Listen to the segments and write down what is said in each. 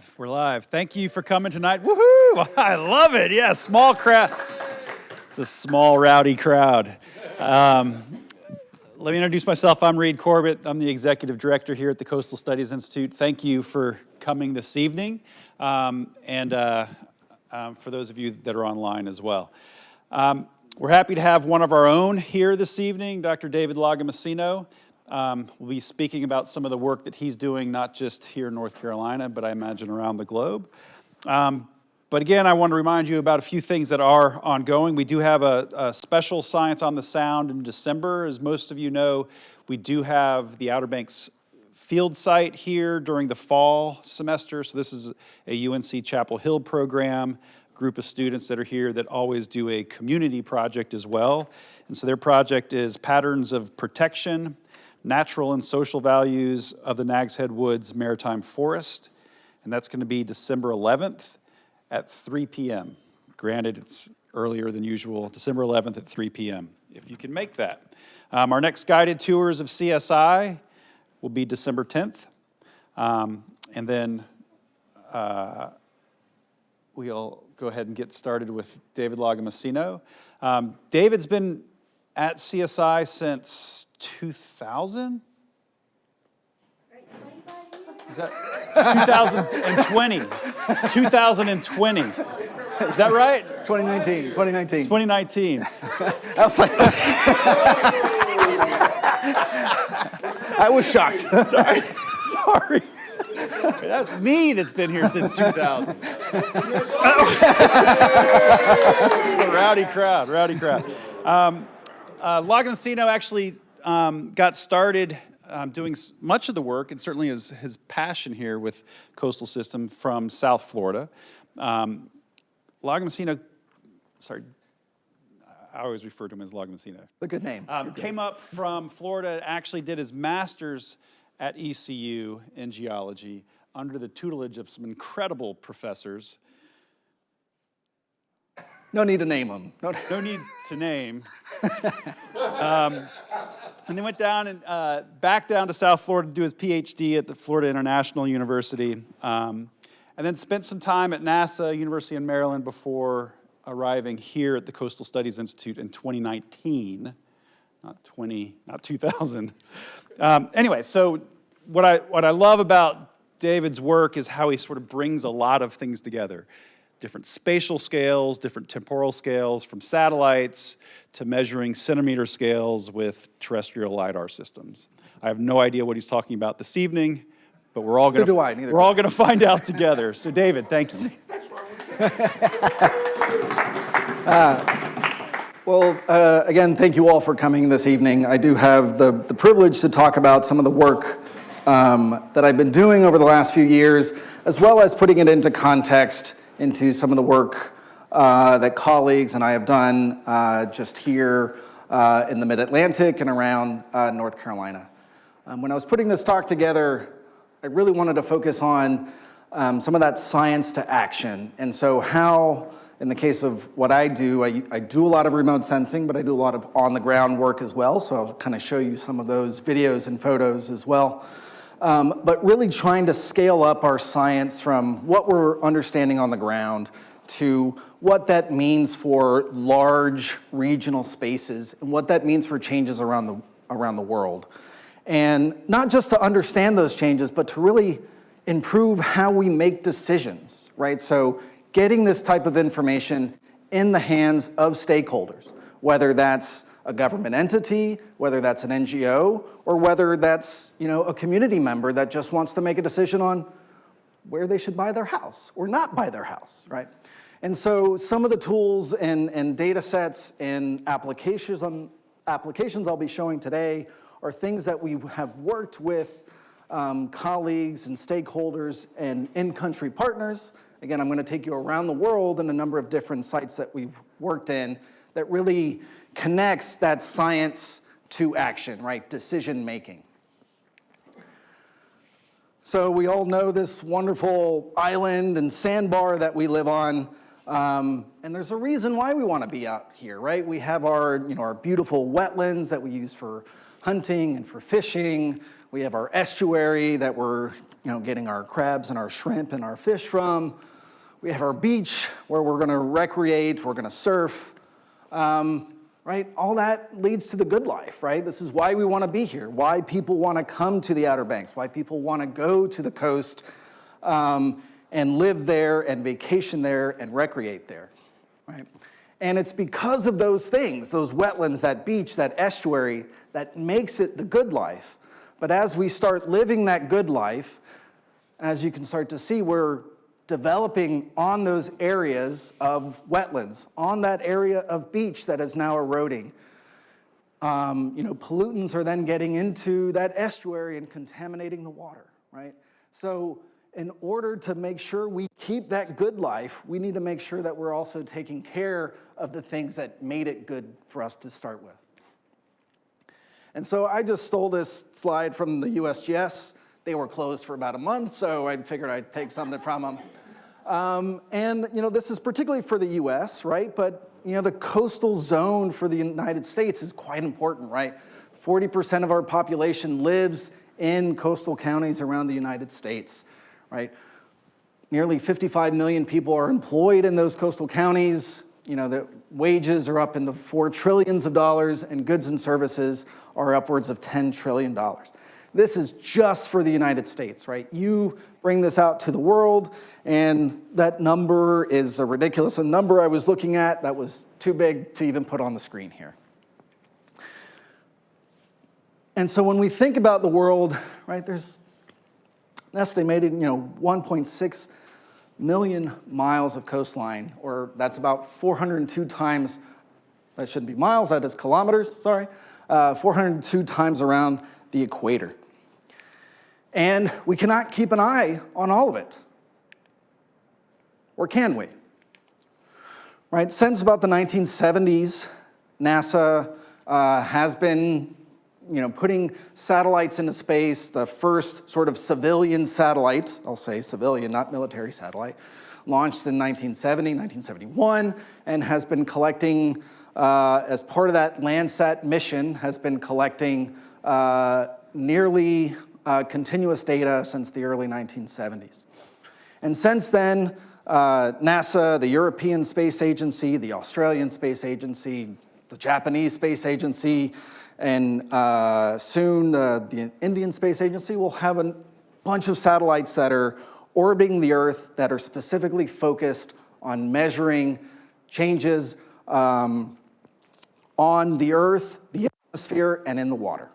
live. We're live. Thank you for coming tonight. Woohoo! I love it. Yeah, small crowd. It's a small, rowdy crowd. Let me introduce myself. I'm Reed Corbett. I'm the executive director here at the Coastal Studies Institute. Thank you for coming this evening, and for those of you that are online as well. We're happy to have one of our own here this evening, Dr. David Lagomasino. We'll be speaking about some of the work that he's doing, not just here in North Carolina, but I imagine around the globe. But again, I want to remind you about a few things that are ongoing. We do have a special Science on the Sound in December. As most of you know, we do have the Outer Banks field site here during the fall semester. So this is a UNC Chapel Hill program, group of students that are here that always do a community project as well. And so their project is Patterns of Protection, Natural and Social Values of the Nags Head Woods Maritime Forest. And that's going to be December 11th at 3 p.m. Granted, it's earlier than usual, December 11th at 3 p.m., if you can make that. Our next guided tours of CSI will be December 10th. And then we'll go ahead and get started with David Lagomasino. David's been at CSI since 2000? Is that 2020? 2020. Is that right? 2019. 2019. I was like, I was shocked. Sorry. That's me that's been here since 2000. Rowdy crowd. Lagomasino actually got started doing much of the work, and certainly his passion here with coastal system from South Florida. Lagomasino, sorry, I always refer to him as Lagomasino. A good name. Came up from Florida, actually did his master's at ECU in geology under the tutelage of some incredible professors. No need to name them. No need to name. And then went down and back down to South Florida to do his PhD at the Florida International University. And then spent some time at NASA, University of Maryland, before arriving here at the Coastal Studies Institute in 2019. Not 2000. Anyway, so what I love about David's work is how he sort of brings a lot of things together. Different spatial scales, different temporal scales, from satellites to measuring centimeter scales with terrestrial LiDAR systems. I have no idea what he's talking about this evening, but we're all going to find out together. So David, thank you. Again, thank you all for coming this evening. I do have the privilege to talk about some of the work that I've been doing over the last few years, as well as putting it into context into some of the work that colleagues and I have done just here in the Mid-Atlantic and around North Carolina. When I was putting this talk together, I really wanted to focus on some of that science to action. And so how, in the case of what I do a lot of remote sensing, but I do a lot of on-the-ground work as well, so I'll kind of show you some of those videos and photos as well. But really trying to scale up our science from what we're understanding on the ground to what that means for large regional spaces and what that means for changes around the world. And not just to understand those changes, but to really improve how we make decisions, right? So getting this type of information in the hands of stakeholders, whether that's a government entity, whether that's an NGO, or whether that's a community member that just wants to make a decision on where they should buy their house or not buy their house, right? And so some of the tools and data sets and applications I'll be showing today are things that we have worked with colleagues and stakeholders and in-country partners. Again, I'm going to take you around the world in a number of different sites that we've worked in that really connects that science to action, right? Decision making. So we all know this wonderful island and sandbar that we live on. And there's a reason why we want to be out here, right? We have our beautiful wetlands that we use for hunting and for fishing. We have our estuary that we're getting our crabs and our shrimp and our fish from. We have our beach where we're going to recreate, we're going to surf. Right? All that leads to the good life, right? This is why we want to be here, why people want to come to the Outer Banks, why people want to go to the coast and live there and vacation there and recreate there, right? And it's because of those things, those wetlands, that beach, that estuary, that makes it the good life. But as we start living that good life, as you can start to see, we're developing on those areas of wetlands, on that area of beach that is now eroding. Pollutants are then getting into that estuary and contaminating the water, right? So in order to make sure we keep that good life, we need to make sure that we're also taking care of the things that made it good for us to start with. And so I just stole this slide from the USGS. They were closed for about a month, so I figured I'd take something from them. This is particularly for the US, right? But, the coastal zone for the United States is quite important, right? 40% of our population lives in coastal counties around the United States, right? Nearly 55 million people are employed in those coastal counties. The wages are up in the $4 trillion, and goods and services are upwards of $10 trillion. This is just for the United States, right? You bring this out to the world, and that number is a ridiculous number I was looking at that was too big to even put on the screen here. And so when we think about the world, right, there's an estimated, 1.6 million miles of coastline, or that's about 402 times, that shouldn't be miles, that is kilometers, sorry, 402 times around the equator. And we cannot keep an eye on all of it. Or can we? Right, since about the 1970s, NASA has been putting satellites into space. The first sort of civilian satellite, I'll say civilian, not military satellite, launched in 1970, 1971, and has been collecting, as part of that Landsat mission, has been collecting nearly continuous data since the early 1970s. And since then, NASA, the European Space Agency, the Australian Space Agency, the Japanese Space Agency, and soon the Indian Space Agency will have a bunch of satellites that are orbiting the Earth that are specifically focused on measuring changes on the Earth, the atmosphere, and in the water.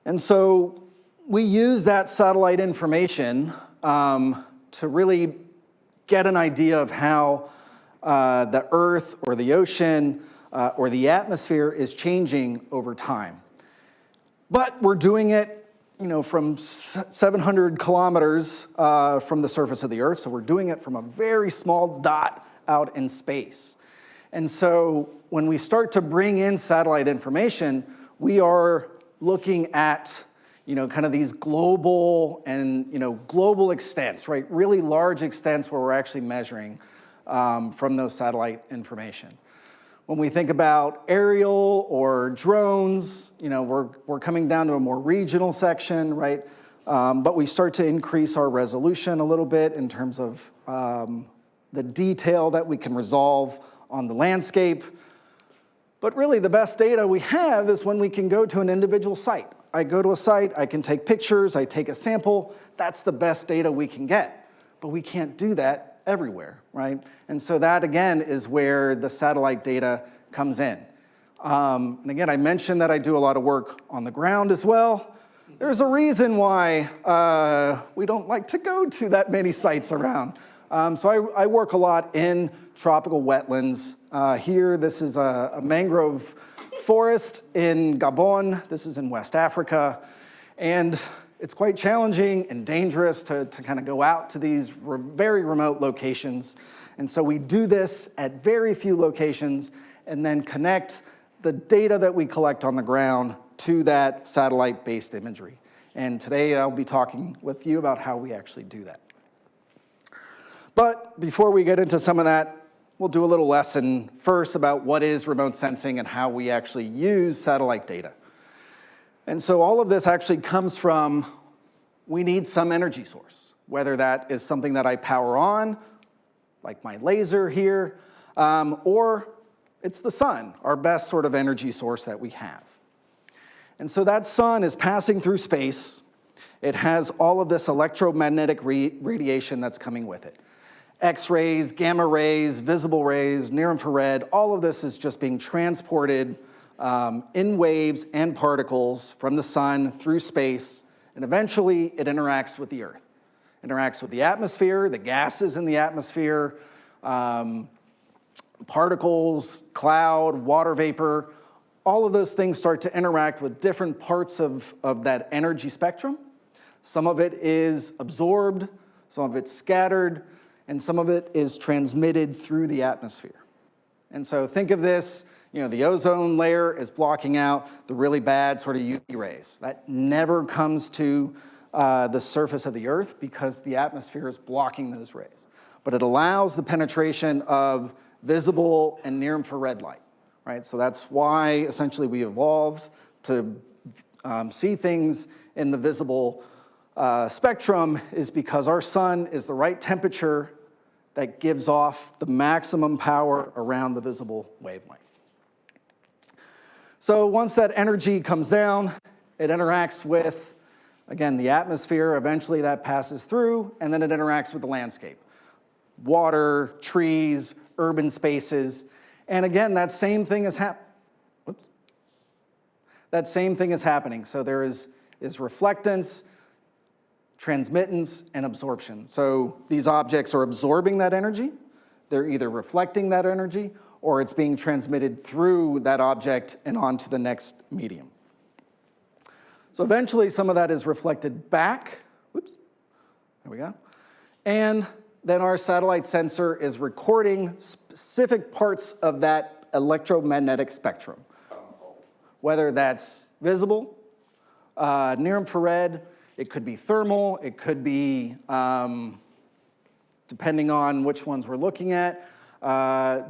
And so we use that satellite information to really get an idea of how the Earth or the ocean or the atmosphere is changing over time. But we're doing it, from 700 kilometers from the surface of the Earth, so we're doing it from a very small dot out in space. And so when we start to bring in satellite information, we are looking at kind of these global and global extents, right? Really large extents where we're actually measuring from those satellite information. When we think about aerial or drones, we're coming down to a more regional section, right? But we start to increase our resolution a little bit in terms of the detail that we can resolve on the landscape. But really the best data we have is when we can go to an individual site. I go to a site, I can take pictures, I take a sample, that's the best data we can get. But we can't do that everywhere, right? And so that again is where the satellite data comes in. And again, I mentioned that I do a lot of work on the ground as well. There's a reason why we don't like to go to that many sites around. So I work a lot in tropical wetlands. Here, this is a mangrove forest in Gabon. This is in West Africa. And it's quite challenging and dangerous to kind of go out to these very remote locations. And so we do this at very few locations and then connect the data that we collect on the ground to that satellite-based imagery. And today I'll be talking with you about how we actually do that. But before we get into some of that, we'll do a little lesson first about what is remote sensing and how we actually use satellite data. And so all of this actually comes from, we need some energy source, whether that is something that I power on, like my laser here, or it's the sun, our best sort of energy source that we have. And so that sun is passing through space. It has all of this electromagnetic radiation that's coming with it. X-rays, gamma rays, visible rays, near-infrared, all of this is just being transported in waves and particles from the sun through space, and eventually it interacts with the Earth. It interacts with the atmosphere, the gases in the atmosphere, particles, cloud, water vapor. All of those things start to interact with different parts of that energy spectrum. Some of it is absorbed, some of it's scattered, and some of it is transmitted through the atmosphere. And so think of this, the ozone layer is blocking out the really bad sort of UV rays. That never comes to the surface of the Earth because the atmosphere is blocking those rays. But it allows the penetration of visible and near-infrared light. Right? So that's why essentially we evolved to see things in the visible spectrum, is because our sun is the right temperature that gives off the maximum power around the visible wavelength. So once that energy comes down, it interacts with, again, the atmosphere. Eventually that passes through, and then it interacts with the landscape. Water, trees, urban spaces. And again, that same thing is That same thing is happening. So there is reflectance, transmittance, and absorption. So these objects are absorbing that energy. They're either reflecting that energy, or it's being transmitted through that object and onto the next medium. So eventually, some of that is reflected back. Whoops. There we go. And then our satellite sensor is recording specific parts of that electromagnetic spectrum, whether that's visible, near-infrared, it could be thermal, it could be, depending on which ones we're looking at,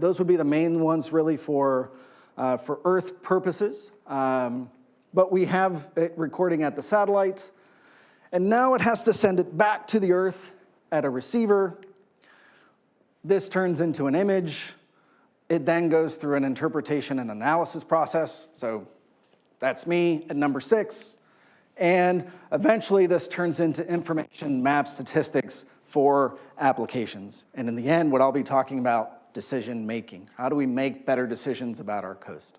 those would be the main ones really for Earth purposes. But we have it recording at the satellite, and now it has to send it back to the Earth at a receiver. This turns into an image. It then goes through an interpretation and analysis process. So that's me at number 6. And eventually this turns into information map statistics for applications. And in the end, what I'll be talking about, decision making. How do we make better decisions about our coast?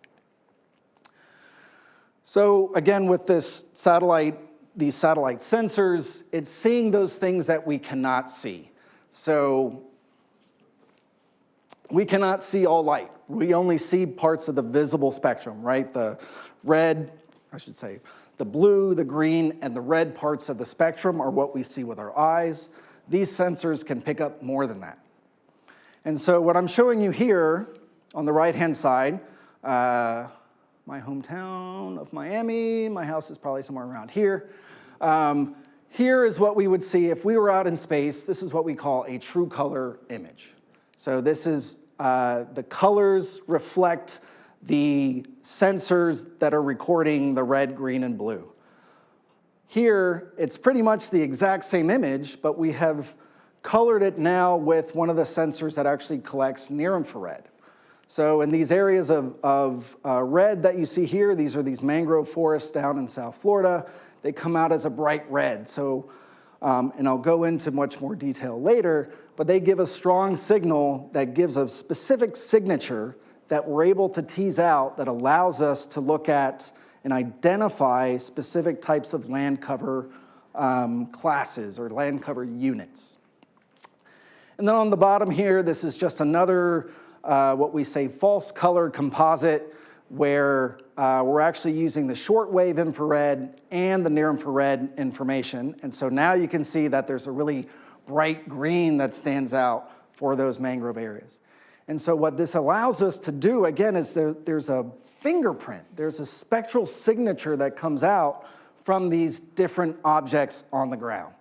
So again, with these satellite sensors, it's seeing those things that we cannot see. So we cannot see all light. We only see parts of the visible spectrum, right? The red, the blue, the green, and the red parts of the spectrum are what we see with our eyes. These sensors can pick up more than that. And so what I'm showing you here on the right-hand side, my hometown of Miami, my house is probably somewhere around here. Here is what we would see if we were out in space. This is what we call a true color image. So this is, the colors reflect the sensors that are recording the red, green, and blue. Here, it's pretty much the exact same image, but we have colored it now with one of the sensors that actually collects near-infrared. So in these areas of red that you see here, these are these mangrove forests down in South Florida. They come out as a bright red. So, and I'll go into much more detail later, but they give a strong signal that gives a specific signature that we're able to tease out that allows us to look at and identify specific types of land cover classes or land cover units. And then on the bottom here, this is just another what we say false color composite, where we're actually using the shortwave infrared and the near infrared information. And so now you can see that there's a really bright green that stands out for those mangrove areas. And so what this allows us to do, again, is there's a fingerprint. There's a spectral signature that comes out from these different objects on the ground.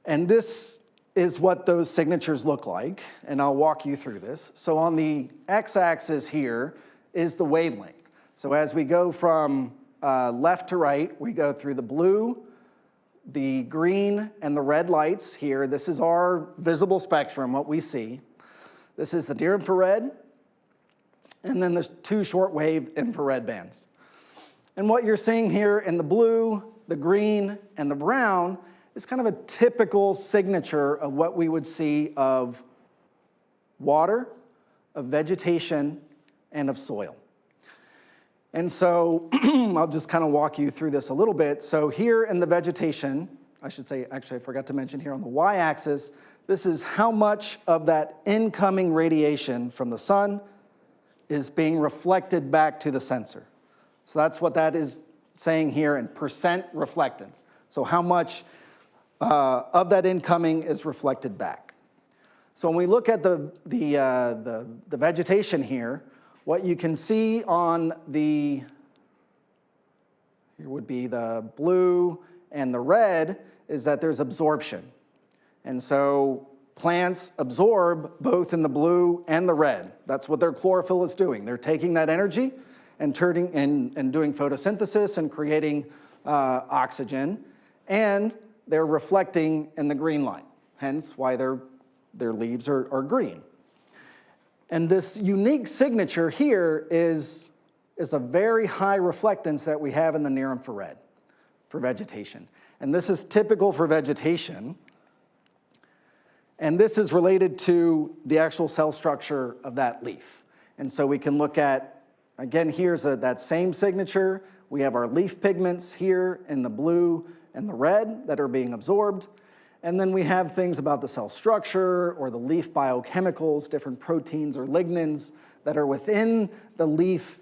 And this is what those signatures look like, and I'll walk you through this. So on the x-axis here is the wavelength. So as we go from left to right, we go through the blue, the green, and the red lights here. This is our visible spectrum, what we see. This is the near infrared, and then there's 2 shortwave infrared bands. And what you're seeing here in the blue, the green, and the brown is kind of a typical signature of what we would see of water, of vegetation, and of soil. And so I'll just kind of walk you through this a little bit. So here in the vegetation, I should say, actually I forgot to mention here on the y-axis, this is how much of that incoming radiation from the sun is being reflected back to the sensor. So that's what that is saying here in percent reflectance. So how much of that incoming is reflected back. So when we look at the vegetation here, what you can see on here would be the blue and the red, is that there's absorption. And so plants absorb both in the blue and the red. That's what their chlorophyll is doing. They're taking that energy and doing photosynthesis and creating oxygen, and they're reflecting in the green light, hence why their leaves are green. And this unique signature here is a very high reflectance that we have in the near infrared for vegetation. And this is typical for vegetation. And this is related to the actual cell structure of that leaf. And so we can look at, again, here's that same signature. We have our leaf pigments here in the blue and the red that are being absorbed. And then we have things about the cell structure or the leaf biochemicals, different proteins or lignins that are within the leaf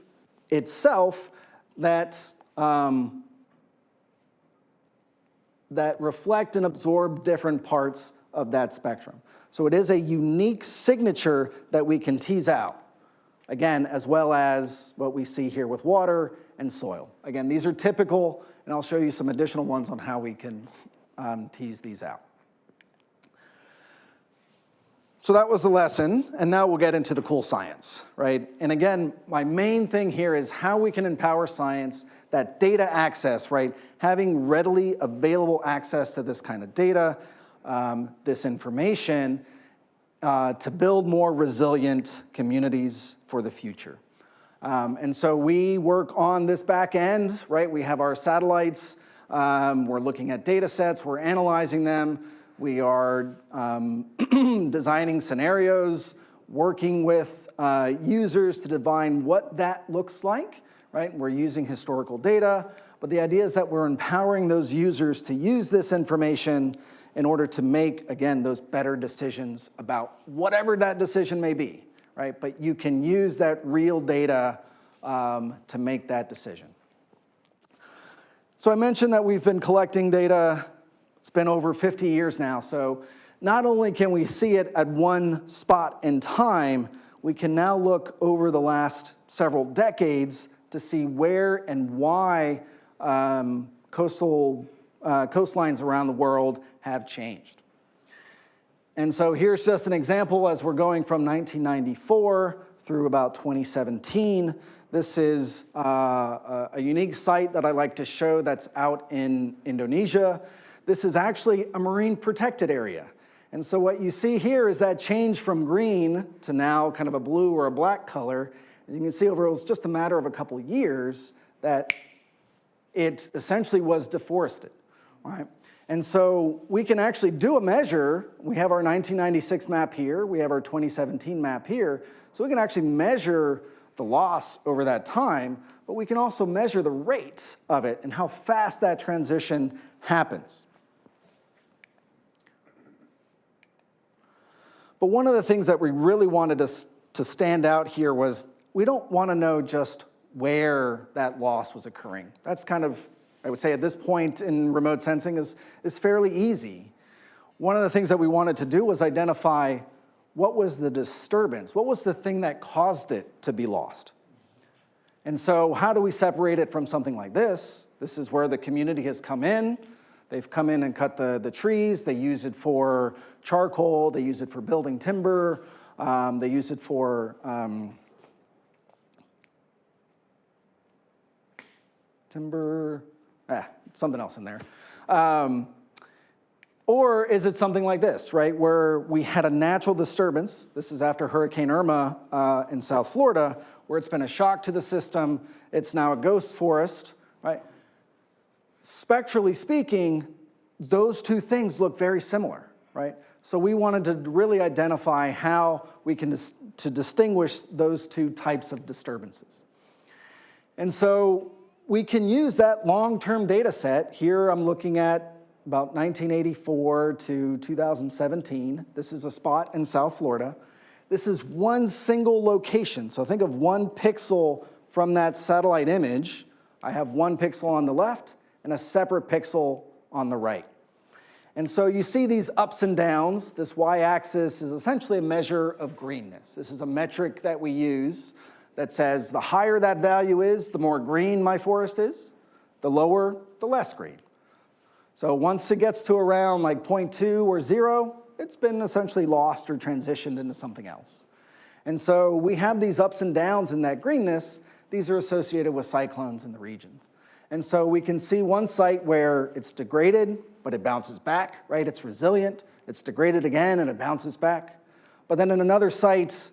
itself that reflect and absorb different parts of that spectrum. So it is a unique signature that we can tease out, again, as well as what we see here with water and soil. Again, these are typical, and I'll show you some additional ones on how we can tease these out. So that was the lesson, and now we'll get into the cool science, right? And again, my main thing here is how we can empower science, that data access, right? Having readily available access to this kind of data, this information, to build more resilient communities for the future. And so we work on this back end, right? We have our satellites, we're looking at data sets, we're analyzing them, we are designing scenarios, working with users to define what that looks like, right? We're using historical data, but the idea is that we're empowering those users to use this information in order to make, again, those better decisions about whatever that decision may be, right? But you can use that real data to make that decision. So I mentioned that we've been collecting data. It's been over 50 years now. So not only can we see it at one spot in time, we can now look over the last several decades to see where and why coastlines around the world have changed. And so here's just an example as we're going from 1994 through about 2017. This is a unique site that I like to show that's out in Indonesia. This is actually a marine protected area. And so what you see here is that change from green to now kind of a blue or a black color. And you can see over it was just a matter of a couple of years that it essentially was deforested, right? And so we can actually do a measure. We have our 1996 map here. We have our 2017 map here. So we can actually measure the loss over that time, but we can also measure the rate of it and how fast that transition happens. But one of the things that we really wanted to stand out here was we don't want to know just where that loss was occurring. That's kind of, I would say at this point in remote sensing is fairly easy. One of the things that we wanted to do was identify what was the disturbance, what was the thing that caused it to be lost. And so how do we separate it from something like this? This is where the community has come in, They've come in and cut the trees. They use it for charcoal. They use it for building timber. They use it for something else in there. Or is it something like this, right, where we had a natural disturbance? This is after Hurricane Irma in South Florida, where it's been a shock to the system. It's now a ghost forest, right? Spectrally speaking, those two things look very similar, right? So we wanted to really identify how we can distinguish those two types of disturbances. And so we can use that long-term data set. Here I'm looking at about 1984 to 2017. This is a spot in South Florida. This is one single location. So think of one pixel from that satellite image. I have one pixel on the left and a separate pixel on the right. And so you see these ups and downs. This y-axis is essentially a measure of greenness. This is a metric that we use that says the higher that value is, the more green my forest is. The lower, the less green. So once it gets to around like 0.2 or 0, it's been essentially lost or transitioned into something else. And so we have these ups and downs in that greenness. These are associated with cyclones in the regions. And so we can see one site where it's degraded, but it bounces back, right? It's resilient. It's degraded again, and it bounces back. But then in another site,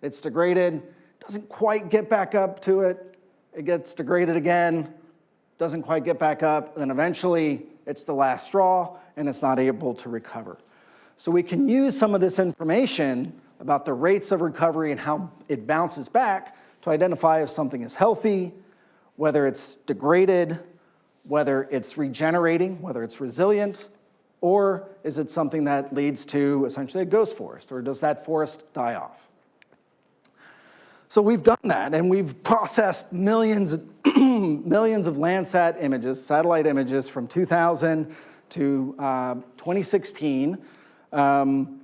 it's degraded, doesn't quite get back up to it. It gets degraded again, doesn't quite get back up, and then eventually it's the last straw, and it's not able to recover. So we can use some of this information about the rates of recovery and how it bounces back to identify if something is healthy, whether it's degraded, whether it's regenerating, whether it's resilient, or is it something that leads to essentially a ghost forest, or does that forest die off? So we've done that, and we've processed millions of Landsat images, satellite images from 2000 to 2016, and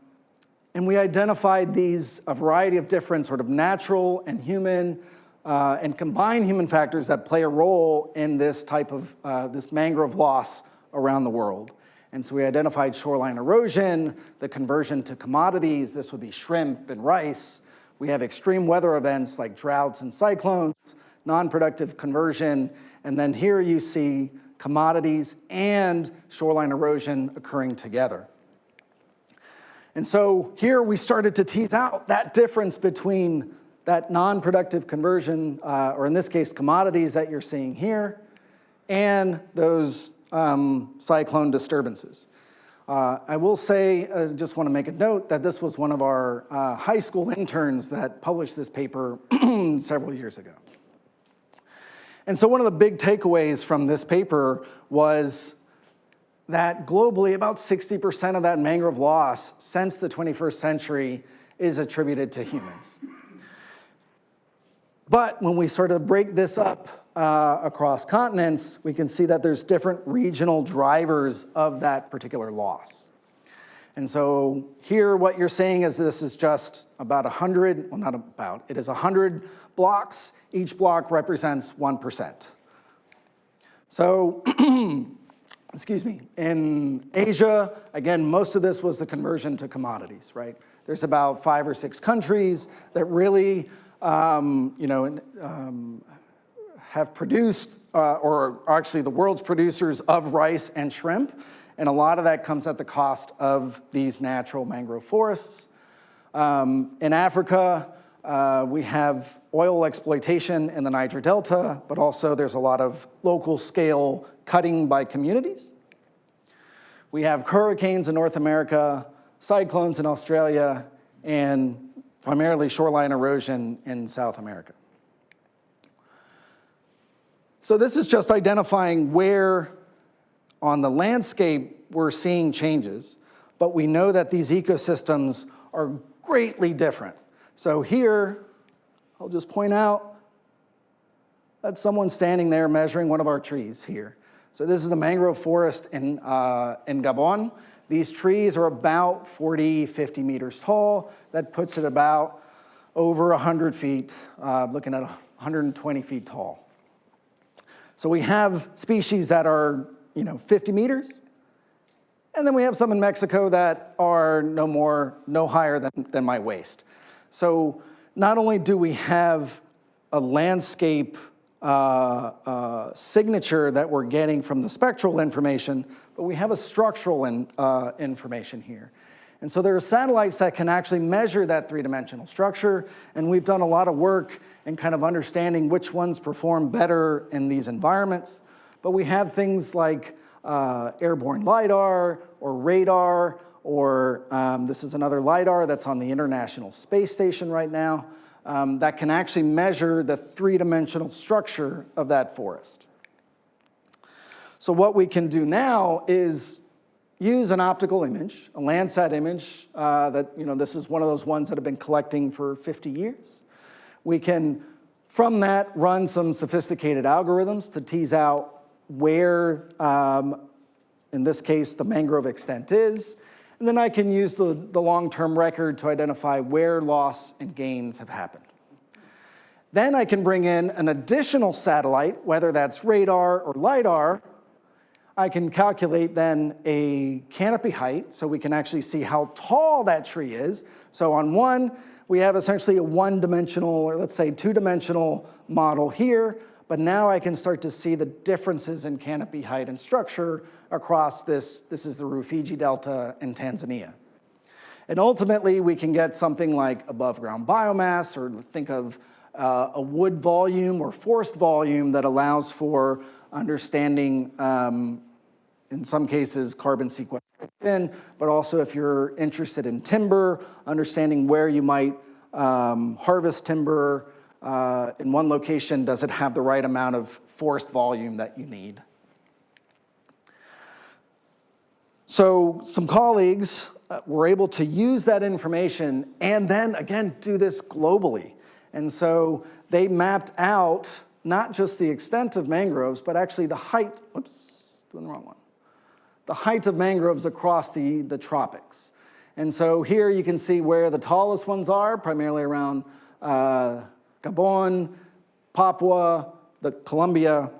we identified a variety of different sort of natural and human and combined human factors that play a role in this type of this mangrove loss around the world. And so we identified shoreline erosion, the conversion to commodities. This would be shrimp and rice. We have extreme weather events like droughts and cyclones, non-productive conversion, and then here you see commodities and shoreline erosion occurring together. And so here we started to tease out that difference between that non-productive conversion, or in this case, commodities that you're seeing here, and those cyclone disturbances. I will say, just want to make a note that this was one of our high school interns that published this paper several years ago. And so one of the big takeaways from this paper was that globally, about 60% of that mangrove loss since the 21st century is attributed to humans. But when we sort of break this up across continents, we can see that there's different regional drivers of that particular loss. And so here what you're seeing is this is just about 100, well not about, it is 100 blocks. Each block represents 1%. So, excuse me, in Asia, again, most of this was the conversion to commodities, right? There's about 5 or 6 countries that really have produced, or are actually the world's producers of rice and shrimp, and a lot of that comes at the cost of these natural mangrove forests. In Africa, we have oil exploitation in the Niger Delta, but also there's a lot of local scale cutting by communities. We have hurricanes in North America, cyclones in Australia, and primarily shoreline erosion in South America. So this is just identifying where on the landscape we're seeing changes, but we know that these ecosystems are greatly different. So here, I'll just point out that someone's standing there measuring one of our trees here. So this is the mangrove forest in Gabon. These trees are about 40, 50 meters tall. That puts it about over 100 feet, looking at 120 feet tall. So we have species that are 50 meters, And then we have some in Mexico that are no higher than my waist. So not only do we have a landscape signature that we're getting from the spectral information, but we have a structural information here. And so there are satellites that can actually measure that three-dimensional structure, and we've done a lot of work in kind of understanding which ones perform better in these environments. But we have things like airborne LiDAR or radar, or this is another LiDAR that's on the International Space Station right now, that can actually measure the three-dimensional structure of that forest. So what we can do now is use an optical image, a Landsat image, this is one of those ones that have been collecting for 50 years. We can, from that, run some sophisticated algorithms to tease out where, in this case, the mangrove extent is. And then I can use the long-term record to identify where loss and gains have happened. Then I can bring in an additional satellite, whether that's radar or LiDAR. I can calculate then a canopy height, so we can actually see how tall that tree is. So on one, we have essentially a one-dimensional, or let's say two-dimensional model here, but now I can start to see the differences in canopy height and structure across this is the Rufiji Delta in Tanzania. And ultimately, we can get something like above-ground biomass, or think of a wood volume or forest volume that allows for understanding, in some cases, carbon sequestration, but also if you're interested in timber, understanding where you might harvest timber in one location, does it have the right amount of forest volume that you need? So some colleagues were able to use that information and then, again, do this globally. And so they mapped out not just the extent of mangroves, but actually the height, doing the wrong one. The height of mangroves across the tropics. And so here you can see where the tallest ones are, primarily around Gabon, Papua, Colombia.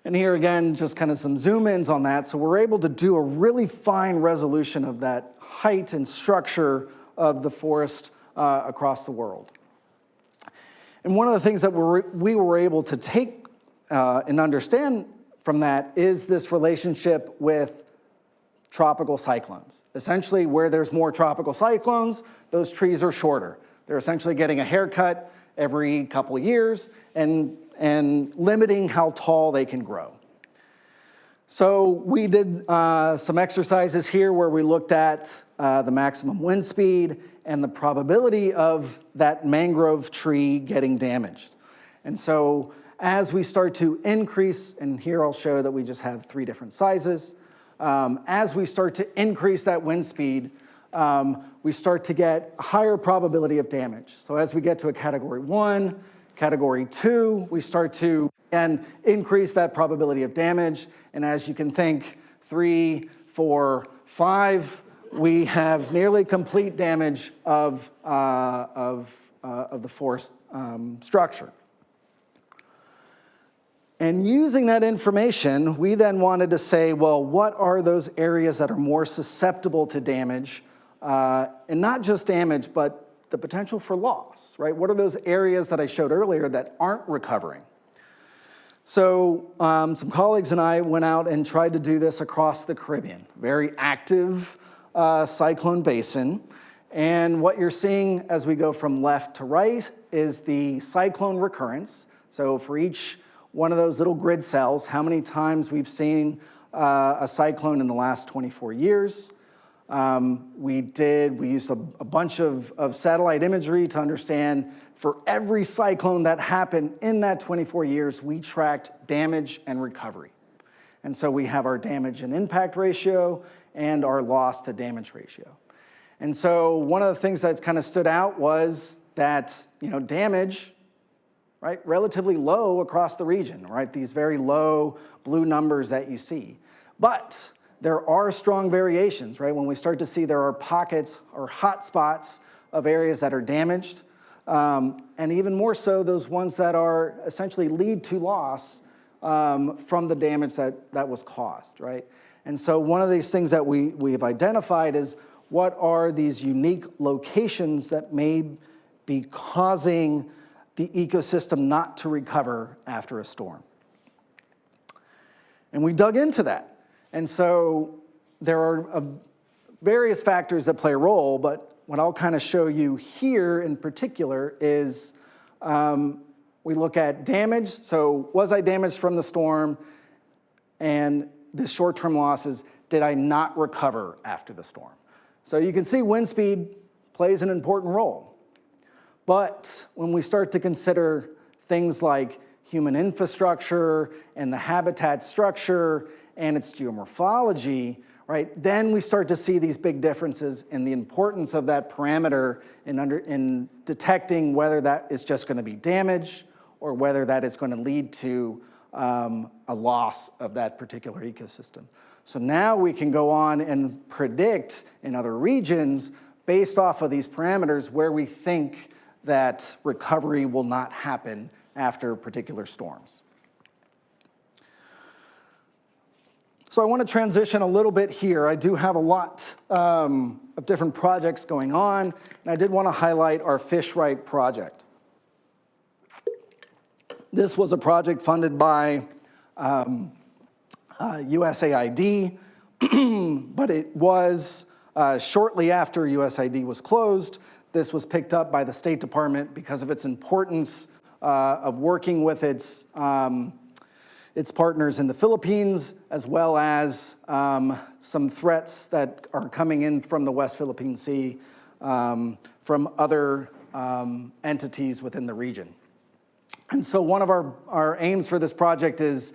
And here again, just kind of some zoom ins on that. So we're able to do a really fine resolution of that height and structure of the forest across the world. And one of the things that we were able to take and understand from that is this relationship with tropical cyclones. Essentially, where there's more tropical cyclones, those trees are shorter. They're essentially getting a haircut every couple of years and limiting how tall they can grow. So we did some exercises here where we looked at the maximum wind speed and the probability of that mangrove tree getting damaged. And so as we start to increase, and here I'll show that we just have 3 different sizes, as we start to increase that wind speed, we start to get a higher probability of damage. So as we get to a category 1, category 2, we start to, again, increase that probability of damage. And as you can think, 3, 4, 5, we have nearly complete damage of the forest structure. And using that information, we then wanted to say, well, what are those areas that are more susceptible to damage? And not just damage, but the potential for loss, right? What are those areas that I showed earlier that aren't recovering? So some colleagues and I went out and tried to do this across the Caribbean, very active cyclone basin. And what you're seeing as we go from left to right is the cyclone recurrence. So for each one of those little grid cells, how many times we've seen a cyclone in the last 24 years. We used a bunch of satellite imagery to understand for every cyclone that happened in that 24 years, we tracked damage and recovery. And so we have our damage and impact ratio and our loss to damage ratio. And so one of the things that kind of stood out was that, damage, right, relatively low across the region, right? These very low blue numbers that you see. But there are strong variations, right? When we start to see there are pockets or hot spots of areas that are damaged, and even more so those ones that are essentially lead to loss from the damage that was caused, right? And so one of these things that we have identified is what are these unique locations that may be causing the ecosystem not to recover after a storm. And we dug into that. And so there are various factors that play a role, but what I'll kind of show you here in particular is we look at damage. So was I damaged from the storm? And the short-term losses, did I not recover after the storm? So you can see wind speed plays an important role. But when we start to consider things like human infrastructure and the habitat structure and its geomorphology, right, then we start to see these big differences in the importance of that parameter in detecting whether that is just going to be damage or whether that is going to lead to a loss of that particular ecosystem. So now we can go on and predict in other regions based off of these parameters where we think that recovery will not happen after particular storms. So I want to transition a little bit here. I do have a lot of different projects going on, and I did want to highlight our Fish Right project. This was a project funded by USAID, but it was shortly after USAID was closed. This was picked up by the State Department because of its importance of working with its partners in the Philippines, as well as some threats that are coming in from the West Philippine Sea from other entities within the region. And so one of our aims for this project is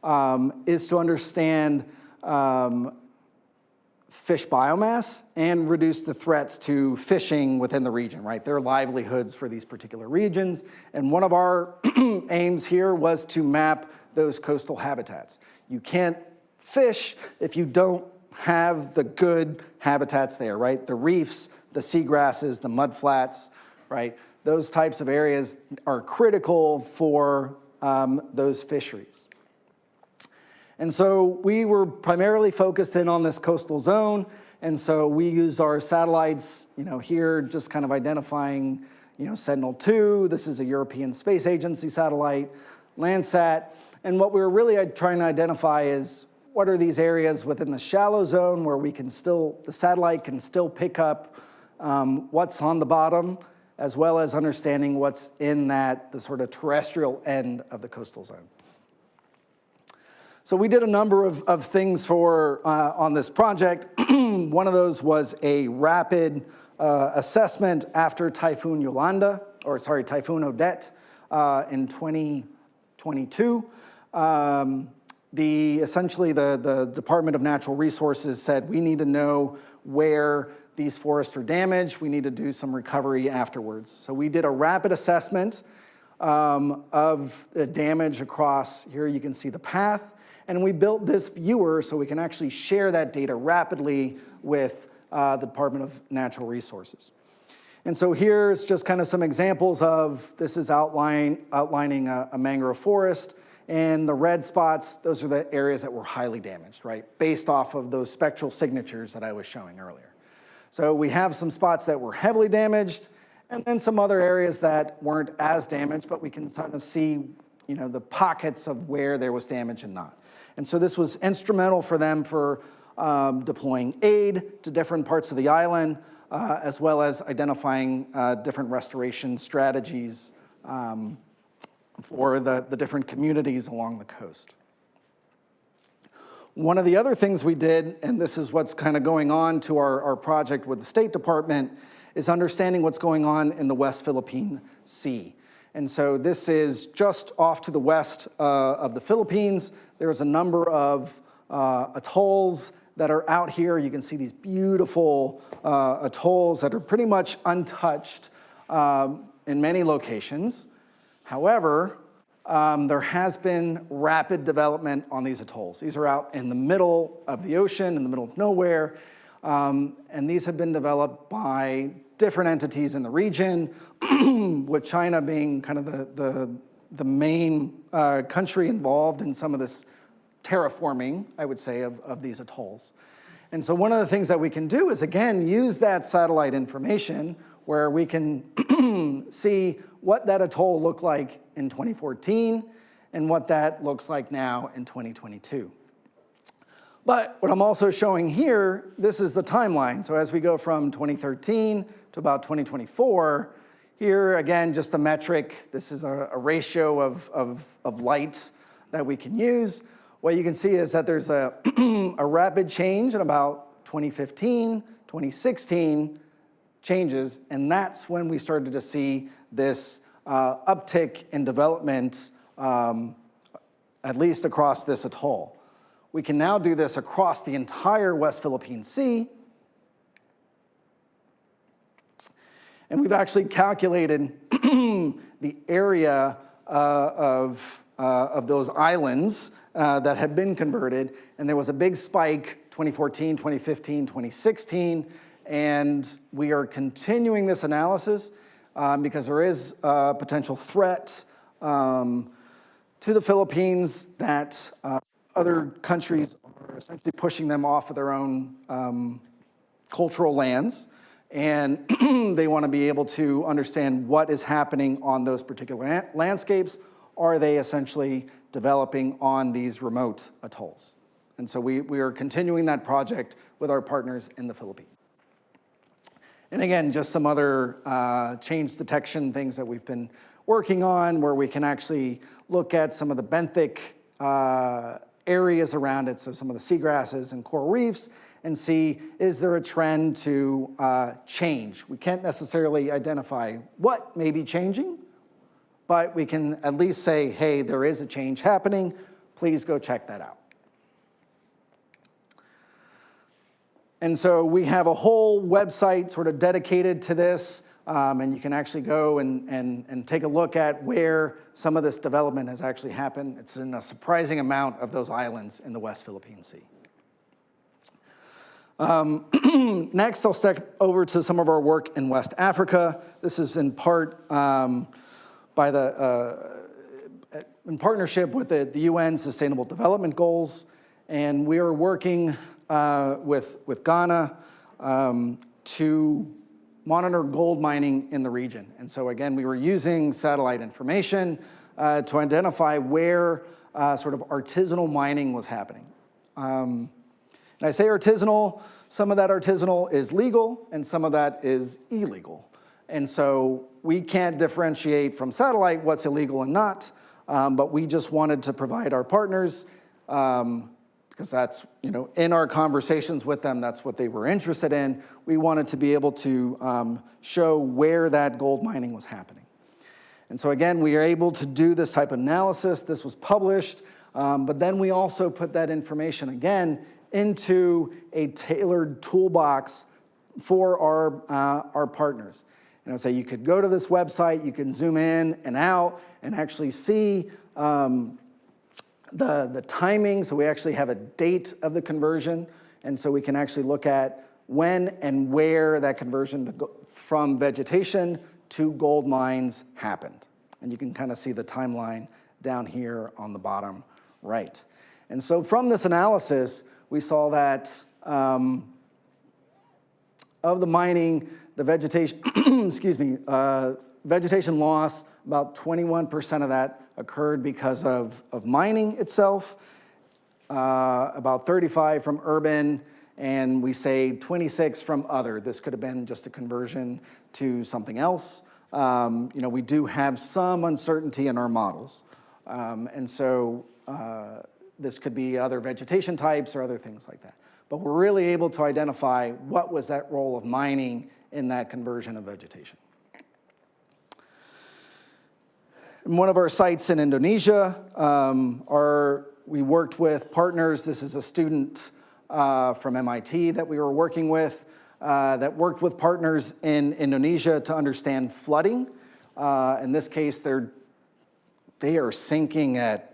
to understand fish biomass and reduce the threats to fishing within the region, right? Their livelihoods for these particular regions. And one of our aims here was to map those coastal habitats. You can't fish if you don't have the good habitats there, right? The reefs, the seagrasses, the mudflats, right? Those types of areas are critical for those fisheries. And so we were primarily focused in on this coastal zone, and so we used our satellites, here just kind of identifying, Sentinel-2, this is a European Space Agency satellite, Landsat, and what we were really trying to identify is what are these areas within the shallow zone where the satellite can still pick up what's on the bottom, as well as understanding what's in the sort of terrestrial end of the coastal zone. So we did a number of things on this project. One of those was a rapid assessment after Typhoon Odette in 2022. Essentially the Department of Natural Resources said we need to know where these forests are damaged. We need to do some recovery afterwards. So we did a rapid assessment of the damage across, here you can see the path, and we built this viewer so we can actually share that data rapidly with the Department of Natural Resources. And so here's just kind of some examples this is outlining a mangrove forest, and the red spots, those are the areas that were highly damaged, right? Based off of those spectral signatures that I was showing earlier. So we have some spots that were heavily damaged, and then some other areas that weren't as damaged, but we can kind of see, the pockets of where there was damage and not. And so this was instrumental for them for deploying aid to different parts of the island, as well as identifying different restoration strategies for the different communities along the coast. One of the other things we did, and this is what's kind of going on to our project with the State Department, is understanding what's going on in the West Philippine Sea. And so this is just off to the west of the Philippines. There's a number of atolls that are out here. You can see these beautiful atolls that are pretty much untouched in many locations. However, there has been rapid development on these atolls. These are out in the middle of the ocean, in the middle of nowhere, and these have been developed by different entities in the region, with China being kind of the main country involved in some of this terraforming, I would say, of these atolls. And so one of the things that we can do is, again, use that satellite information where we can see what that atoll looked like in 2014 and what that looks like now in 2022. But what I'm also showing here, this is the timeline. So as we go from 2013 to about 2024, here again, just a metric. This is a ratio of light that we can use. What you can see is that there's a, a rapid change in about 2015, 2016 changes, and that's when we started to see this uptick in development, at least across this atoll. We can now do this across the entire West Philippine Sea. And we've actually calculated the area of those islands that had been converted. And there was a big spike, 2014, 2015, 2016. And we are continuing this analysis because there is a potential threat to the Philippines that other countries are essentially pushing them off of their own cultural lands, and they want to be able to understand what is happening on those particular landscapes. Are they essentially developing on these remote atolls? And so we are continuing that project with our partners in the Philippines. And again, just some other change detection things that we've been working on, where we can actually look at some of the benthic areas around it, so some of the seagrasses and coral reefs, and see, is there a trend to change? We can't necessarily identify what may be changing, but we can at least say, hey, there is a change happening. Please go check that out. And so we have a whole website sort of dedicated to this, and you can actually go and take a look at where some of this development has actually happened. It's in a surprising amount of those islands in the West Philippine Sea. Next, I'll step over to some of our work in West Africa. This is in part in partnership with the UN Sustainable Development Goals, and we are working with Ghana to monitor gold mining in the region. And so again, we were using satellite information to identify where sort of artisanal mining was happening. And I say artisanal, some of that artisanal is legal and some of that is illegal. And so we can't differentiate from satellite what's illegal and not, but we just wanted to provide our partners, because that's, in our conversations with them, that's what they were interested in. We wanted to be able to show where that gold mining was happening. And so again, we are able to do this type of analysis. This was published, but then we also put that information again into a tailored toolbox for our partners. And I would say you could go to this website, you can zoom in and out and actually see the timing. So we actually have a date of the conversion. And so we can actually look at when and where that conversion from vegetation to gold mines happened. And you can kind of see the timeline down here on the bottom right. And so from this analysis, we saw that of the mining, the vegetation, vegetation loss, about 21% of that occurred because of mining itself, about 35 from urban, and we say 26 from other. This could have been just a conversion to something else. We do have some uncertainty in our models. And so this could be other vegetation types or other things like that. But we're really able to identify what was that role of mining in that conversion of vegetation. In one of our sites in Indonesia, we worked with partners. This is a student from MIT that we were working with that worked with partners in Indonesia to understand flooding. In this case, they are sinking at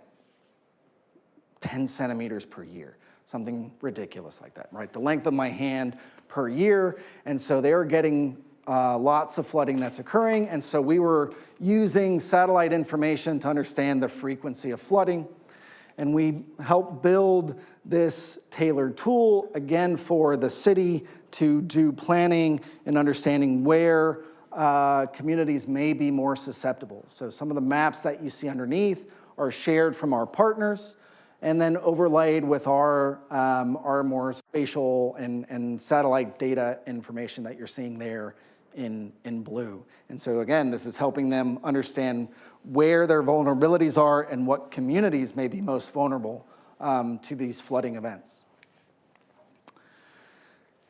10 centimeters per year, something ridiculous like that, right? The length of my hand per year. And so they're getting lots of flooding that's occurring. And so we were using satellite information to understand the frequency of flooding. And we help build this tailored tool, again, for the city to do planning and understanding where communities may be more susceptible. So some of the maps that you see underneath are shared from our partners and then overlaid with our more spatial and satellite data information that you're seeing there in blue. And so again, this is helping them understand where their vulnerabilities are and what communities may be most vulnerable to these flooding events.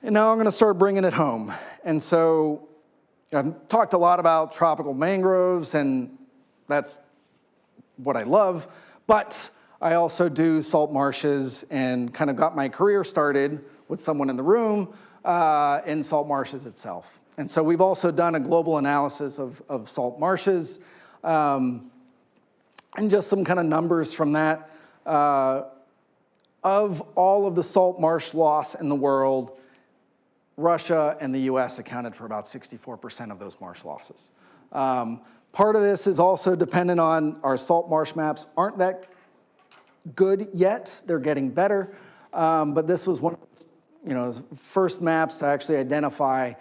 And now I'm going to start bringing it home. And so I've talked a lot about tropical mangroves, and that's what I love, but I also do salt marshes and kind of got my career started with someone in the room in salt marshes itself. And so we've also done a global analysis of salt marshes and just some kind of numbers from that. Of all of the salt marsh loss in the world, Russia and the US accounted for about 64% of those marsh losses. Part of this is also dependent on our salt marsh maps aren't that good yet. They're getting better. But this was one of the first maps to actually identify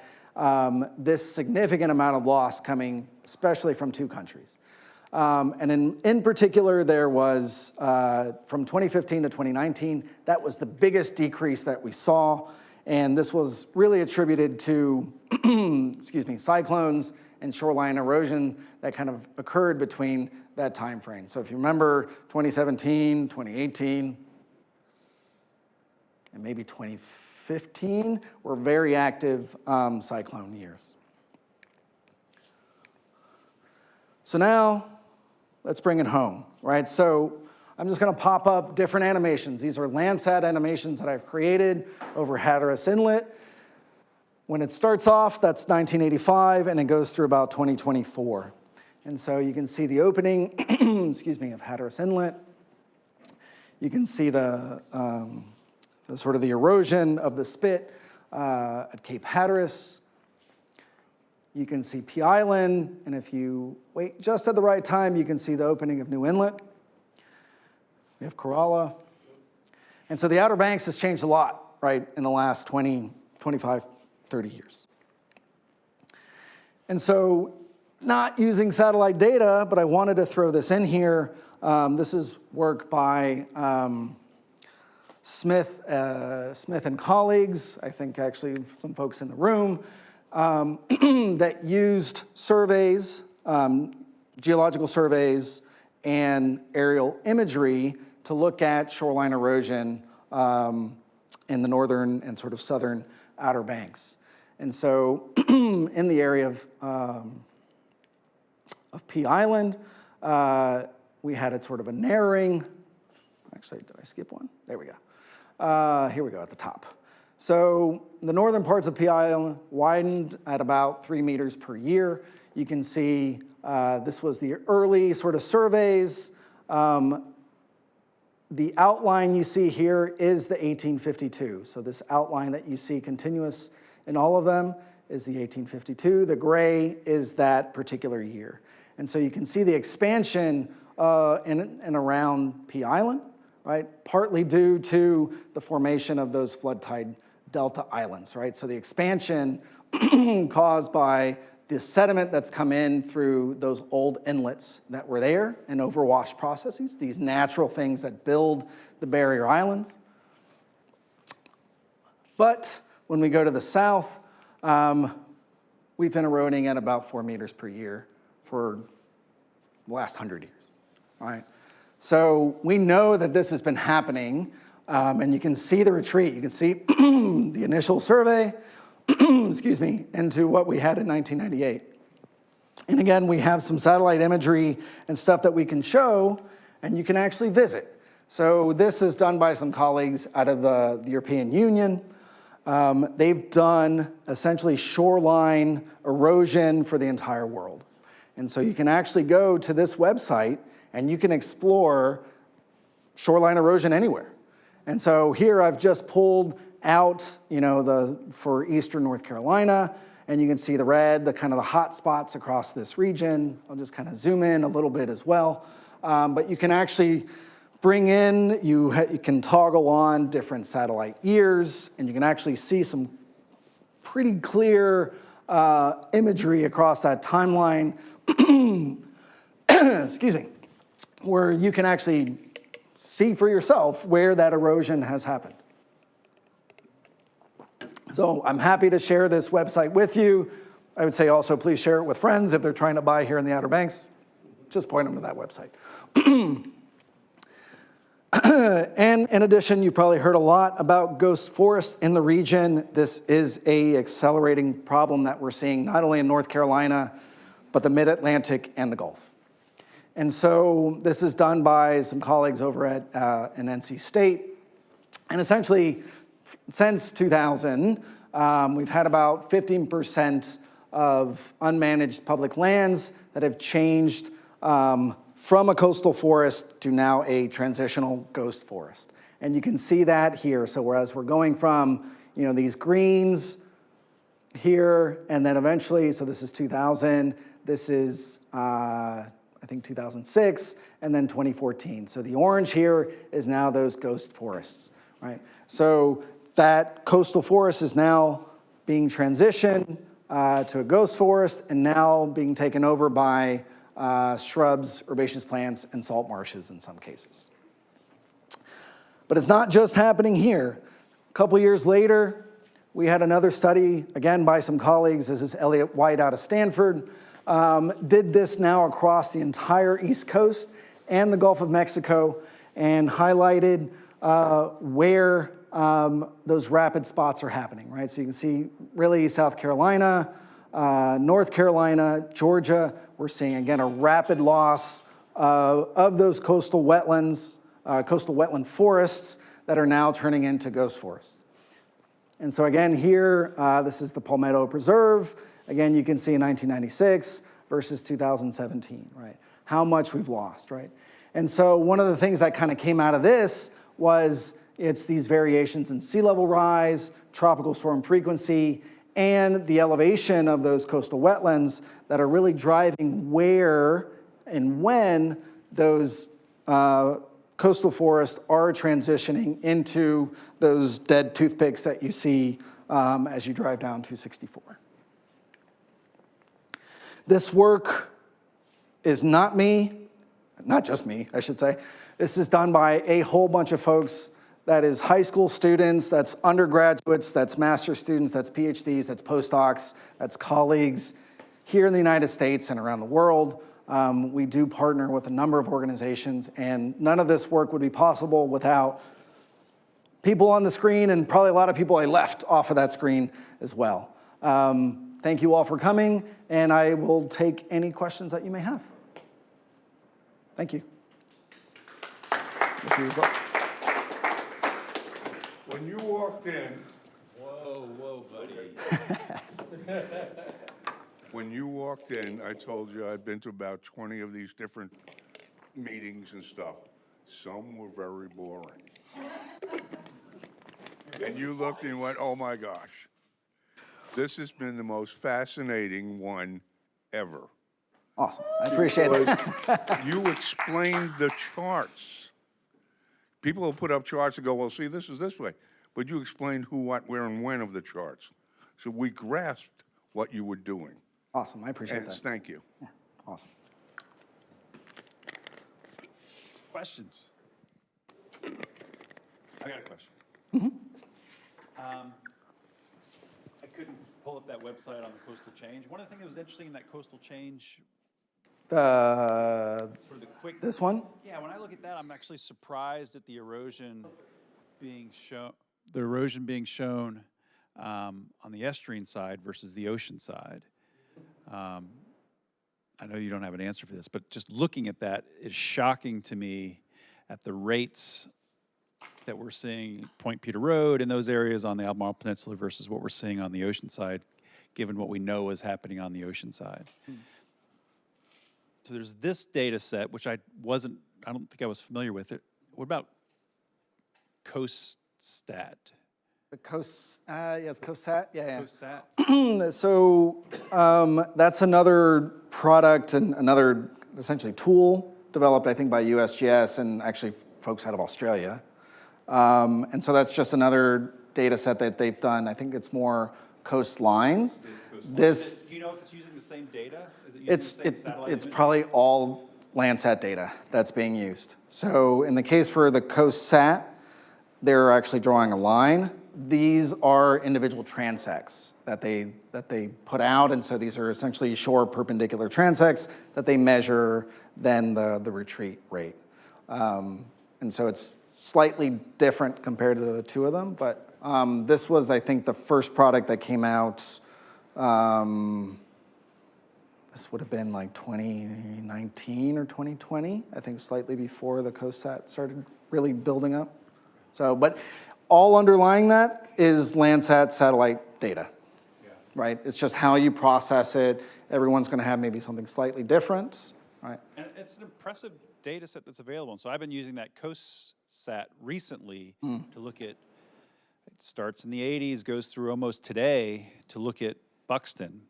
this significant amount of loss coming especially from two countries. And in particular, there was, from 2015 to 2019, that was the biggest decrease that we saw. And this was really attributed to, cyclones and shoreline erosion that kind of occurred between that time frame. So if you remember 2017, 2018, and maybe 2015 were very active cyclone years. So now, let's bring it home, right? So I'm just gonna pop up different animations. These are Landsat animations that I've created over Hatteras Inlet. When it starts off, that's 1985, and it goes through about 2024. And so you can see the opening, of Hatteras Inlet. You can see the sort of the erosion of the spit at Cape Hatteras. You can see Pea Island, and if you wait just at the right time, you can see the opening of New Inlet. We have Kerala. And so the Outer Banks has changed a lot, right, in the last 20, 25, 30 years. And so not using satellite data, but I wanted to throw this in here. This is work by Smith and colleagues, I think actually some folks in the room, that used surveys, geological surveys, and aerial imagery to look at shoreline erosion in the northern and sort of southern Outer Banks. And so in the area of Pea Island, we had a sort of a narrowing. Actually, did I skip one? There we go. Here we go at the top. So the northern parts of Pea Island widened at about 3 meters per year. You can see this was the early sort of surveys. The outline you see here is the 1852. So this outline that you see continuous in all of them is the 1852. The gray is that particular year. And so you can see the expansion in and around Pea Island, right? Partly due to the formation of those flood tide delta islands, right? So the expansion caused by the sediment that's come in through those old inlets that were there and overwash processes, these natural things that build the barrier islands. But when we go to the south, we've been eroding at about 4 meters per year for the last 100 years, all right? So we know that this has been happening, and you can see the retreat. You can see the initial survey, into what we had in 1998. And again, we have some satellite imagery and stuff that we can show, and you can actually visit. So this is done by some colleagues out of the European Union. They've done essentially shoreline erosion for the entire world. And so you can actually go to this website and you can explore shoreline erosion anywhere. And so here I've just pulled out, for eastern North Carolina, and you can see the red, the kind of the hot spots across this region. I'll just kind of zoom in a little bit as well. But you can actually bring in, you can toggle on different satellite ears, and you can actually see some pretty clear imagery across that timeline, excuse me, where you can actually see for yourself where that erosion has happened. So I'm happy to share this website with you. I would say also please share it with friends if they're trying to buy here in the Outer Banks. Just point them to that website. And in addition, you probably heard a lot about ghost forests in the region. This is an accelerating problem that we're seeing not only in North Carolina, but the Mid-Atlantic and the Gulf. And so this is done by some colleagues over at an NC State. And essentially, since 2000, we've had about 15% of unmanaged public lands that have changed from a coastal forest to now a transitional ghost forest. And you can see that here. So whereas we're going from, these greens here, and then eventually, so this is 2000, this is, I think 2006, and then 2014. So the orange here is now those ghost forests, right? So that coastal forest is now being transitioned to a ghost forest and now being taken over by shrubs, herbaceous plants, and salt marshes in some cases. But it's not just happening here. A couple years later, we had another study, again by some colleagues. This is Elliot White out of Stanford. Did this now across the entire East Coast and the Gulf of Mexico and highlighted where those rapid spots are happening, right? So you can see really South Carolina, North Carolina, Georgia. We're seeing, again, a rapid loss of those coastal wetlands, coastal wetland forests that are now turning into ghost forests. And so again, here, this is the Palmetto Preserve. Again, you can see 1996 versus 2017, right? How much we've lost, right? And so one of the things that kind of came out of this was it's these variations in sea level rise, tropical storm frequency, and the elevation of those coastal wetlands that are really driving where and when those coastal forests are transitioning into those dead toothpicks that you see as you drive down 264. This work is not just me, I should say. This is done by a whole bunch of folks. That is high school students, that's undergraduates, that's master's students, that's PhDs, that's postdocs, that's colleagues here in the United States and around the world. We do partner with a number of organizations, and none of this work would be possible without people on the screen and probably a lot of people I left off of that screen as well. Thank you all for coming, and I will take any questions that you may have. Thank you. When you walked in, Whoa, buddy. when you walked in, I told you I'd been to about 20 of these different meetings and stuff. Some were very boring. And you looked and went, oh my gosh. This has been the most fascinating one ever. Awesome, I appreciate it. You explained the charts. People will put up charts and go, well, see, this is this way. But you explained who, what, where, and when of the charts. So we grasped what you were doing. Awesome, I appreciate And that. thank you. Yeah, awesome. Questions? I got a question. I couldn't pull up that website on the coastal change. One of the things that was interesting in that coastal change, sort of the quick. This one? Yeah, when I look at that, I'm actually surprised at the erosion being shown. The erosion being shown on the estuarine side versus the ocean side. I know you don't have an answer for this, but just looking at that is shocking to me at the rates that we're seeing Point Peter Road in those areas on the Albemarle Peninsula versus what we're seeing on the ocean side, given what we know is happening on the ocean side. So there's this data set, which I don't think I was familiar with it. What about CoastStat? The yes, CoastSat, yeah. CoastSat? So that's another product and another essentially tool developed, I think, by USGS and actually folks out of Australia. And so that's just another data set that they've done. I think it's more coastlines. This, Do you know if it's using the same data? Is it using the same satellite it's image? probably all Landsat data that's being used. So in the case for the CoastSat, they're actually drawing a line. These are individual transects that they put out, and so these are essentially shore perpendicular transects that they measure then the retreat rate. And so it's slightly different compared to the two of them, but this was, I think, the first product that came out. This would have been like 2019 or 2020, I think slightly before the CoastSat started really building up. So, but all underlying that is Landsat satellite data, right? It's just how you process it. Everyone's going to have maybe something slightly different, right? And it's an impressive data set that's available. And so I've been using that CoastSat recently to look at, it starts in the 80s, goes through almost today to look at Buxton,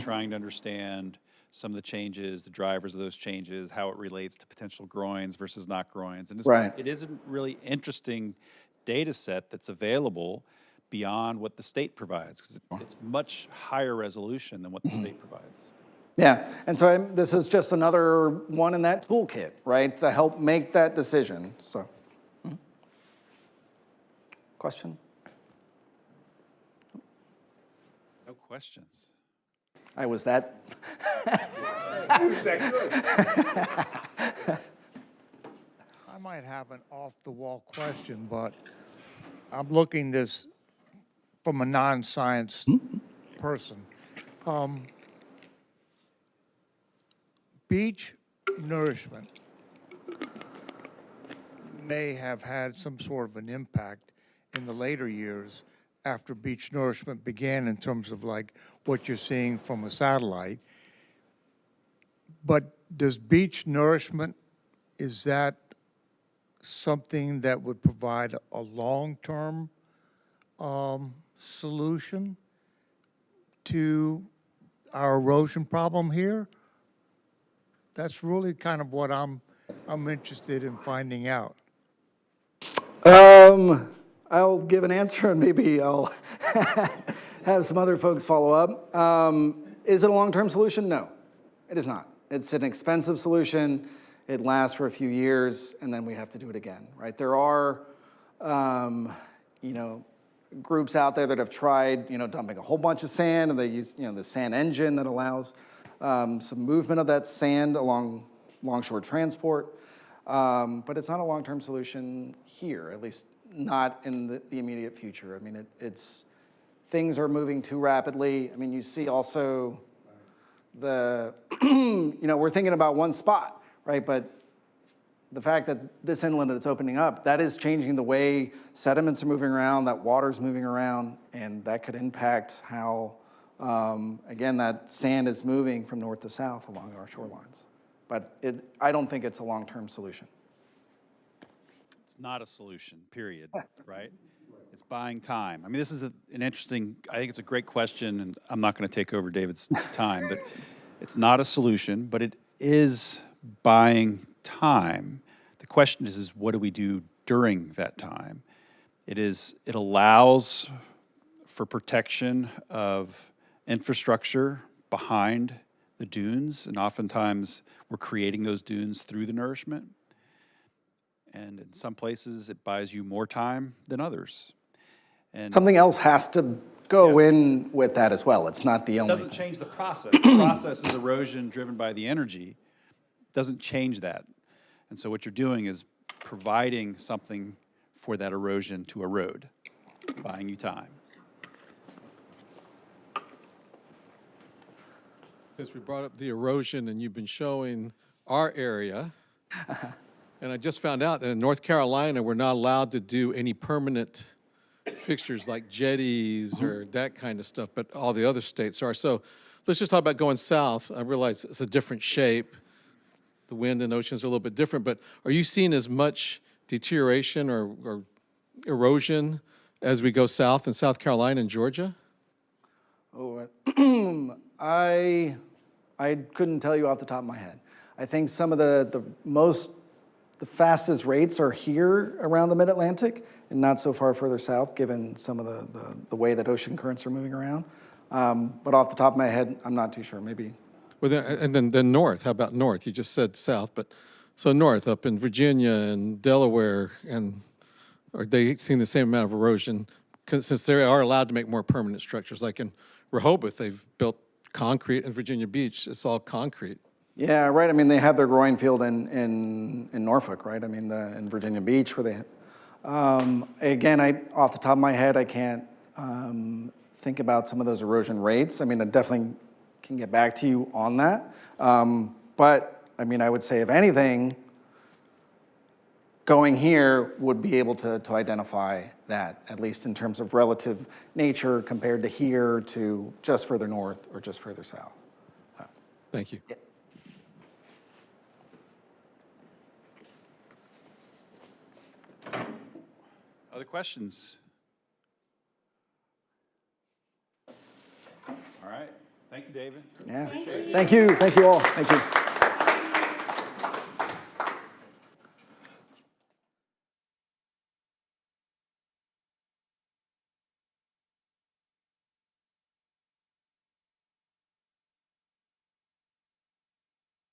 trying to understand some of the changes, the drivers of those changes, how it relates to potential groins versus not groins. And it is a really interesting data set that's available beyond what the state provides, because it's much higher resolution than what the state provides. Yeah, and so this is just another one in that toolkit, right, to help make that decision. So, question? No questions. I was that. I might have an off-the-wall question, but I'm looking this from a non-science person. Beach nourishment may have had some sort of an impact in the later years after beach nourishment began in terms of like what you're seeing from a satellite. But does beach nourishment, is that something that would provide a long-term solution to our erosion problem here? That's really kind of what I'm interested in finding out. I'll give an answer and maybe I'll have some other folks follow up. Is it a long-term solution? No, it is not. It's an expensive solution. It lasts for a few years and then we have to do it again, right? There are, groups out there that have tried, dumping a whole bunch of sand, and they use, the sand engine that allows some movement of that sand along longshore transport. But it's not a long-term solution here, at least not in the immediate future. I mean, things are moving too rapidly. I mean, you see also we're thinking about one spot, right? But the fact that this inlet is opening up, that is changing the way sediments are moving around, that water's moving around, and that could impact how, again, that sand is moving from north to south along our shorelines. But I don't think it's a long-term solution. It's not a solution, period, right? It's buying time. I mean, this is an interesting, I think it's a great question, and I'm not going to take over David's time, but it's not a solution, but it is buying time. The question is what do we do during that time? It allows for protection of infrastructure behind the dunes, and oftentimes we're creating those dunes through the nourishment. And in some places, it buys you more time than others. And Something else has to go in with that as well. It's not the it only. doesn't change the process. The process is erosion driven by the energy. Doesn't change that. And so what you're doing is providing something for that erosion to erode, buying you time. Since we brought up the erosion and you've been showing our area, and I just found out that in North Carolina, we're not allowed to do any permanent fixtures like jetties or that kind of stuff, but all the other states are. So let's just talk about going south. I realize it's a different shape. The wind and oceans are a little bit different, but are you seeing as much deterioration or erosion as we go south in South Carolina and Georgia? Oh, I couldn't tell you off the top of my head. I think some of the the fastest rates are here around the mid-Atlantic and not so far further south, given some of the way that ocean currents are moving around. But off the top of my head, I'm not too sure, maybe. Well, then north, how about north? You just said south, but, so north, up in Virginia and Delaware, and are they seeing the same amount of erosion? 'Cause since they are allowed to make more permanent structures, like in Rehoboth, they've built concrete, in Virginia Beach, it's all concrete. Yeah, right. I mean, they have their growing field in Norfolk, right? I mean, in Virginia Beach, where they. Again, off the top of my head, I can't think about some of those erosion rates. I mean, I definitely can get back to you on that. But I mean, I would say, if anything, going here would be able to identify that, at least in terms of relative nature compared to here to just further north or just further south. Thank you. Yeah. Other questions? All right. Thank you, David. Yeah. Thank you. Thank you all. Thank you.